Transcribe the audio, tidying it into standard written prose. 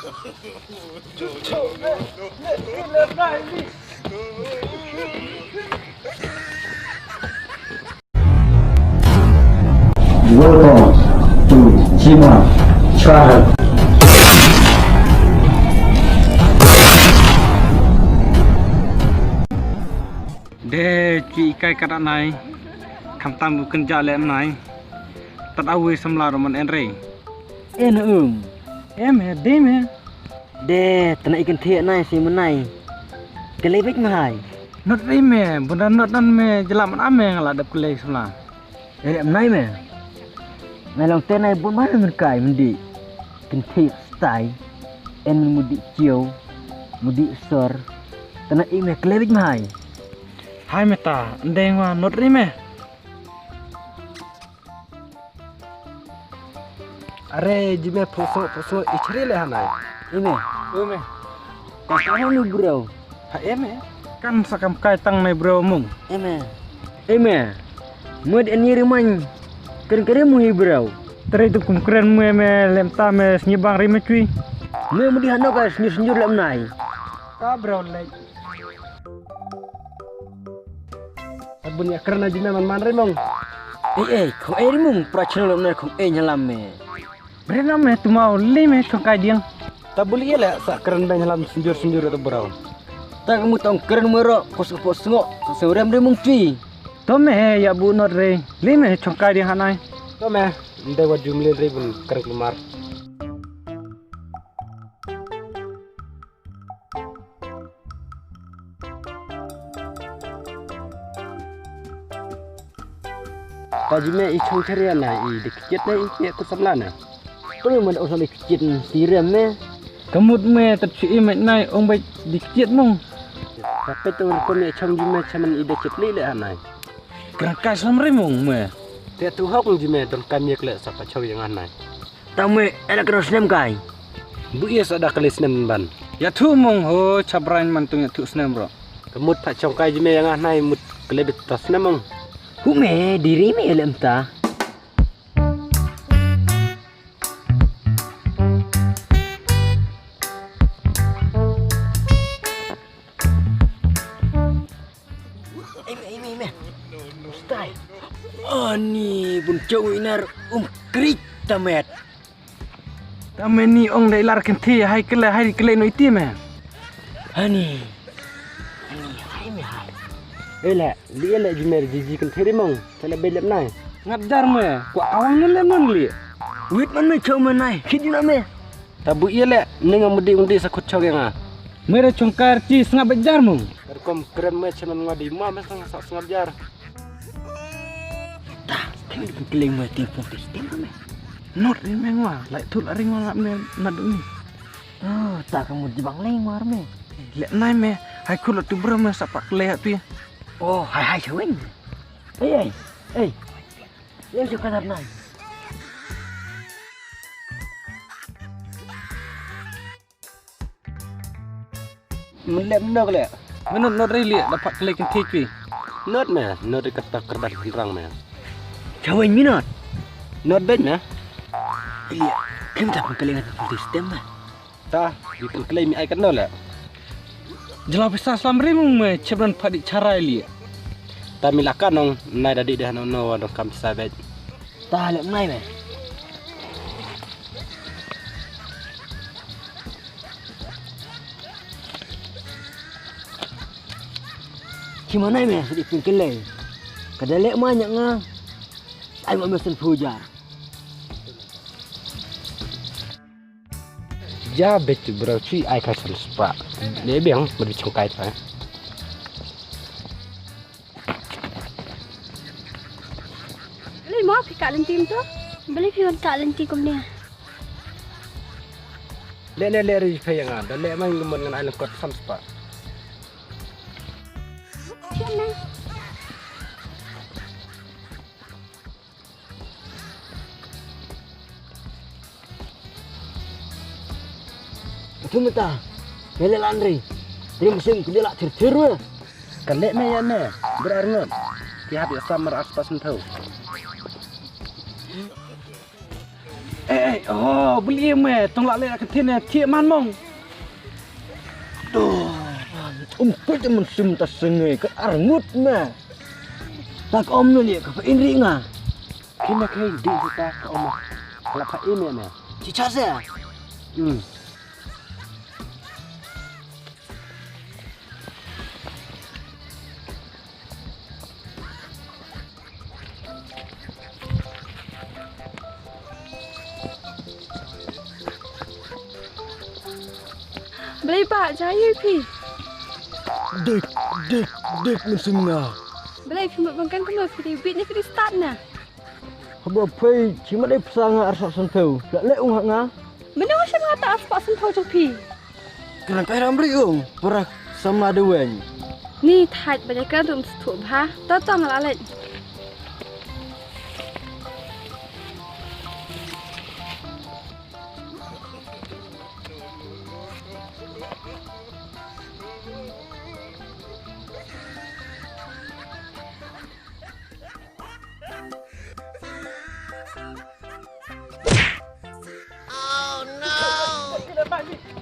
Welcome to Gimons Travel. Để chị cây cắt này khám tam cần trả lẽ này tắt awi samla roman enre em hè đêm hè Đê, tao ikan thiện này xí món này. Cái lấy bích mà hải. nốt đi mẹ bukan nốt nan mẹ jalan mana mẹ ngalah dap kelai samla Để em này mẹ. Mày lòng tên này bốn bát mình cải mình đi. Cần thiện style. En mình đi chiều. Mình đi sor. Tao nak mẹ cái lấy bích mà hải. hai mẹ ta ndeng wa nốt đi mẹ Are jime poso ichri le hanai. Mẹ. mẹ Kau tahu lu bro. hai em mẹ kan sakam kai tang này bro mung Mẹ. Mud ni rumah. Keren-keren mu bro. teri tu keren mẹ lem ta mẹ nyibang ri mẹ cui Mẹ mu di hano ka senyur-senyur lem nai. ka bro like Abun ya karena jime man remong. Kau mung prachana lem nai kau nyalam mẹ. Berena mẹ tu mau li mẹ chongkai diang Tabuli le sa keren ben halam senjur atau berau. Tak kamu tahu keren merok pos ngok seorang remung cuy. to mẹ ya bu nốt re li mẹ chongkai diang hanai To me ndai wa jumlin ribun keren kemar. Tajime ichong carian na dikit na ikit ko samla na. Tôi mình ông đi chuyện tí rèm mẹ. Kamut mẹ tập chỉ mẹ này ông bạch đi chết mong Tapi tu ko me chong jime chaman ide chitli le hanai. kerang kai sam re mong mẹ Te tu hok jime don kamiek le sa pachaw yang hanai. Tahu mẹ ada kena senam kai. Bu yes ada kelis nem ban. ya thu mong ho chabrain man tu ya thu snem bro Kemut pak chong kai jime yang hanai mut kelebit tas nemong. Hu mẹ diri mẹ lem ta. Mẹ. Style. Ni bun cowok inar krik tamet. ta mẹ ni ông đấy lar ken thi hai kele noi ti mẹ Ani. Hai mẹ hai. Ela, dia le jimer jiji kan theri mong. Tele belem nai. ngadar mẹ kwa awang ni lem non li Wait man mẹ chow man nai. Khit na mẹ. Tabu ia le ninga mudi sakut chaw yang mẹ ra chongkai chi sanga bejar mong Kom keren me chaman ngadi ma me sang sak ngajar. Kami di keling mẹ tim pun sistem mẹ. nốt đi mẹ ngoa lại thu lại ring ngoa mẹ nад ni Oh, tak kamu di bang lain war mẹ. le nai mẹ hai khu tu bro mẹ sapak le tu ya Oh, hai cewek. Hey. Yang suka kadar nai. Melem nok le. mẹ nốt re li dapat kele ken thi cui Not me, not kata kerdas rang me. Cewek minat. Not ben me. Iya, kami tak kelingan pun sistem mẹ. Ta, dikan klei mi ai kan no le. jela bisa slam re mong mẹ chebran phadi charai li Ta milakan nong nai dadi dah no dong kam sabet. Tak lep nai mẹ. Gimana mẹ sedih pynkylli. Kada lek banyak ngah. Ai mau mesen puja. Ja bet bro cui ai ka sel spa. Le biang beri chongkai ta. Beli mau kak lentim tu? Beli pion kak lentim kum ni. Le ri fa yang ada le mang lumon ngan ai kot sam spa. Cuma tak. Bela landri. Dia musim dia lak tir meh. Kan le me ya ne. Berarnot. Tiap ya samar aspas mentau. Oh, beli me, tong lak lek ketin ne, tiek man mong. Umpul temen sim tas sengai ke arngut me. Tak om nu liat ke inri nga. Kena kain di kita ke omah. Kalau pak ini na. Cica saya. Beli pak jaya pi. Dek mesin nga. Beli pi mak bangkan kena pi bit ni pi start na. Haba pai cima dai pesanga arsak sentau. Lak lek ung nga. Mana macam ngata aspak sentuh jong pi. Kerang kai ramri ung. Perah sama dewen. Ni thaj banyak kan tum setuk bah. Tahu malah lek. Kita bagi.